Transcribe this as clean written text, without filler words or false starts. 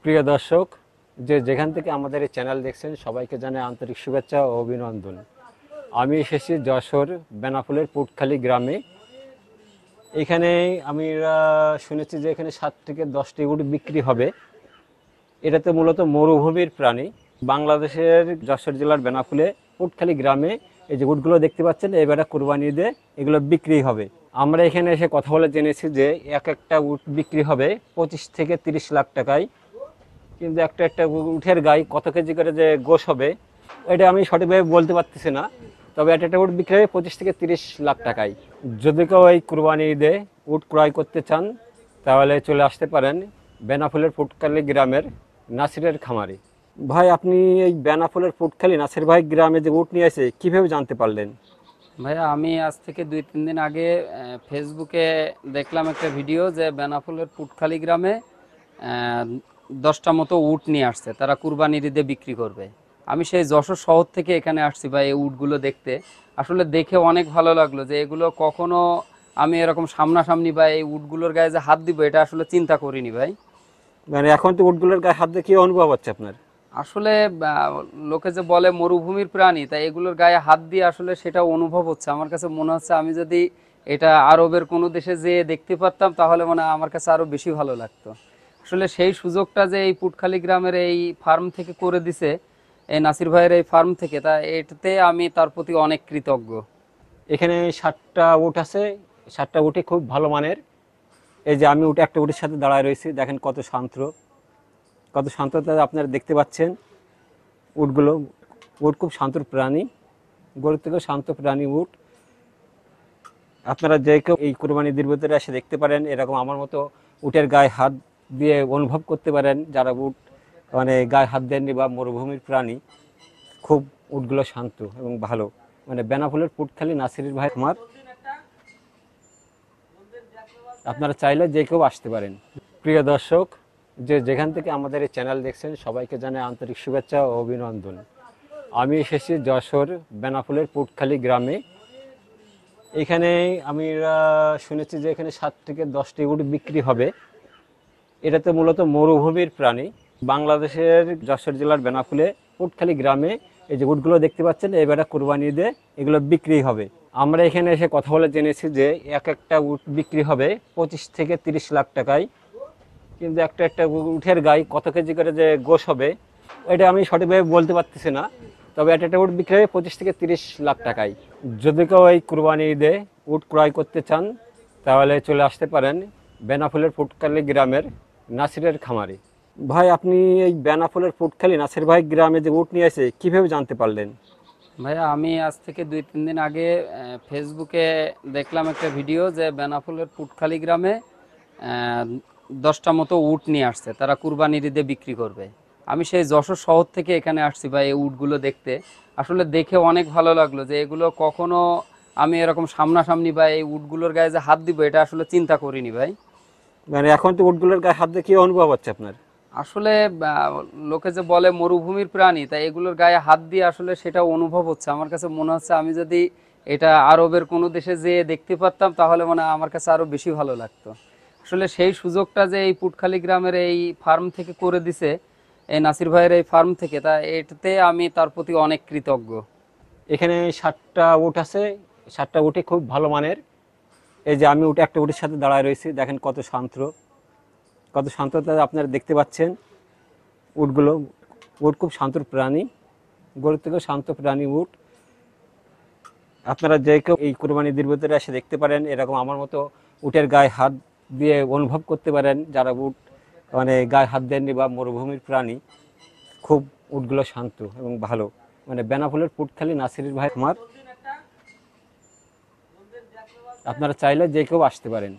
প্রিয় দর্শক, যেখান থেকে আমাদের এই চ্যানেল দেখছেন সবাইকে জানাই আন্তরিক শুভেচ্ছা ও অভিনন্দন। আমি এসেছি যশোর বেনাপোলের পুটখালি গ্রামে। এখানে আমি শুনেছি যে এখানে 7 থেকে 10টি উট বিক্রি হবে। এটাতে মূলত মরুভূমির প্রাণী। বাংলাদেশের যশোর জেলার বেনাপোলে পুটখালি গ্রামে এই যে উটগুলো দেখতে পাচ্ছেন, এবারে কুরবানি ঈদে এগুলো বিক্রি হবে। আমরা এখানে এসে কথা বলে জেনেছি যে এক একটা উট বিক্রি হবে 25 থেকে 30 লাখ টাকায়। কিন্তু একটা একটা উটের গায়ে কত কেজি করে যে গোশ হবে এটা আমি সঠিকভাবে বলতে পারতেছি না। তবে একটা একটা উট বিক্রি হবে 25 থেকে 30 লাখ টাকায়। যদি কেউ এই কুরবানি ঈদে উট ক্রয় করতে চান তাহলে চলে আসতে পারেন বেনাপোলের পুটখালি গ্রামের নাসিরের খামারে। ভাই, আপনি এই বেনাপোলের পুটখালি নাসির ভাই গ্রামে যে উট নিয়ে আসে কিভাবে জানতে পারলেন? ভাইয়া, আমি আজ থেকে 2-3 দিন আগে ফেসবুকে দেখলাম একটা ভিডিও যে বেনাপোলের পুটখালি গ্রামে 10টা মতো উট নিয়ে আসছে, তারা কুরবানির ঈদে বিক্রি করবে। আমি সেই যশোর শহর থেকে এখানে আসছি ভাই এই উটগুলো দেখতে। আসলে দেখে অনেক ভালো লাগলো যে এগুলো কখনো আমি এরকম সামনাসামনি বা এই উটগুলোর গায়ে যে হাত দিব এটা আসলে চিন্তা করিনি ভাই। মানে এখন তো উটগুলোর গায়ে হাত দিয়ে কি অনুভব হচ্ছে আপনার? আসলে লোকে যে বলে মরুভূমির প্রাণী, তাই এগুলোর গায়ে হাত দিয়ে আসলে সেটা অনুভব হচ্ছে। আমার কাছে মনে হচ্ছে আমি যদি এটা আরবের কোনো দেশে যেয়ে দেখতে পারতাম তাহলে মানে আমার কাছে আরো বেশি ভালো লাগতো। আসলে সেই সুযোগটা যে এই পুটখালি গ্রামের এই ফার্ম থেকে করে দিছে, এই নাসির ভাইয়ের এই ফার্ম থেকে, তা এটাতে আমি তার প্রতি অনেক কৃতজ্ঞ। এখানে 7টা উট আছে। 7টা উটই খুব ভালো মানের। এই যে আমি একটা উটের সাথে দাঁড়ায় রয়েছি, দেখেন কত শান্ত, কত শান্ততা আপনারা দেখতে পাচ্ছেন। উটগুলো উট খুব শান্ত প্রাণী, গরুর থেকেও শান্ত প্রাণী উট। আপনারা যে কেউ এই কুরবানি ঈদের ভিতরে এসে দেখতে পারেন, এরকম আমার মতো উটের গায়ে হাত দিয়ে অনুভব করতে পারেন যারা উট মানে গায়ে হাত দেননি বা মরুভূমির প্রাণী। খুব উটগুলো শান্ত এবং ভালো। মানে বেনাপোলের পুটখালি নাসির ভাই আমার, আপনারা চাইলে যে কেউ আসতে পারেন। প্রিয় দর্শক, যেখান থেকে আমাদের এই চ্যানেল দেখছেন সবাইকে জানাই আন্তরিক শুভেচ্ছা ও অভিনন্দন। আমি এসেছি যশোর বেনাপোলের পুটখালি গ্রামে। এখানে আমি শুনেছি যে এখানে 7 থেকে 10টি উট বিক্রি হবে। এটাতে মূলত মরুভূমির প্রাণী। বাংলাদেশের যশোর জেলার বেনাপোলে পুটখালি গ্রামে এই যে উটগুলো দেখতে পাচ্ছেন, এবারে কুরবানি ঈদে এগুলো বিক্রি হবে। আমরা এখানে এসে কথা বলে জেনেছি যে এক একটা উট বিক্রি হবে 25 থেকে 30 লাখ টাকায়। কিন্তু একটা একটা উটের গায়ে কত কেজি করে যে গোশ হবে এটা আমি সঠিকভাবে বলতে পারতেছি না। তবে একটা একটা উট বিক্রি হবে 25 থেকে 30 লাখ টাকায়। যদি কেউ এই কুরবানি ঈদে উট ক্রয় করতে চান তাহলে চলে আসতে পারেন বেনাপোলের পুটখালি গ্রামের নাসিরের খামারে। ভাই, আপনি এই বেনাপোলের পুটখালি নাসির ভাই গ্রামে যে উট নিয়ে আসে কিভাবে জানতে পারলেন? ভাইয়া, আমি আজ থেকে 2-3 দিন আগে ফেসবুকে দেখলাম একটা ভিডিও যে বেনাপোলের পুটখালি গ্রামে 10টা মতো উট নিয়ে আসছে, তারা কুরবানির ঈদে বিক্রি করবে। আমি সেই যশোর শহর থেকে এখানে আসছি ভাই এই উটগুলো দেখতে। আসলে দেখে অনেক ভালো লাগলো যে এগুলো কখনো আমি এরকম সামনাসামনি বা এই উটগুলোর গায়ে যে হাত দিব এটা আসলে চিন্তা করিনি ভাই। মানে এখন তো উটগুলোর গায়ে হাত দিয়ে কি অনুভব হচ্ছে আপনার? আসলে লোকে যে বলে মরুভূমির প্রাণী, তাই এগুলোর গায়ে হাত দিয়ে আসলে সেটা অনুভব হচ্ছে। আমার কাছে মনে হচ্ছে আমি যদি এটা আরবের কোনো দেশে যেয়ে দেখতে পারতাম তাহলে মানে আমার কাছে আরো বেশি ভালো লাগতো। আসলে সেই সুযোগটা যে এই পুটখালি গ্রামের এই ফার্ম থেকে করে দিছে, এই নাসির ভাইয়ের এই ফার্ম থেকে, তা এটাতে আমি তার প্রতি অনেক কৃতজ্ঞ। এখানে 7টা উট আছে। 7টা উটই খুব ভালো মানের। এই যে আমি একটা উটের সাথে দাঁড়ায় রয়েছি, দেখেন কত শান্ত, কত শান্ততা আপনারা দেখতে পাচ্ছেন। উটগুলো উট খুব শান্ত প্রাণী, গরুর থেকেও শান্ত প্রাণী উট। আপনারা যে কেউ এই কুরবানি ঈদের ভিতরে এসে দেখতে পারেন, এরকম আমার মতো উটের গায়ে হাত দিয়ে অনুভব করতে পারেন যারা উট মানে গায়ে হাত দেননি বা মরুভূমির প্রাণী। খুব উটগুলো শান্ত এবং ভালো। মানে বেনাপোলের পুটখালি নাসির ভাই আমার, আপনারা চাইলে যে কেউ আসতে পারেন।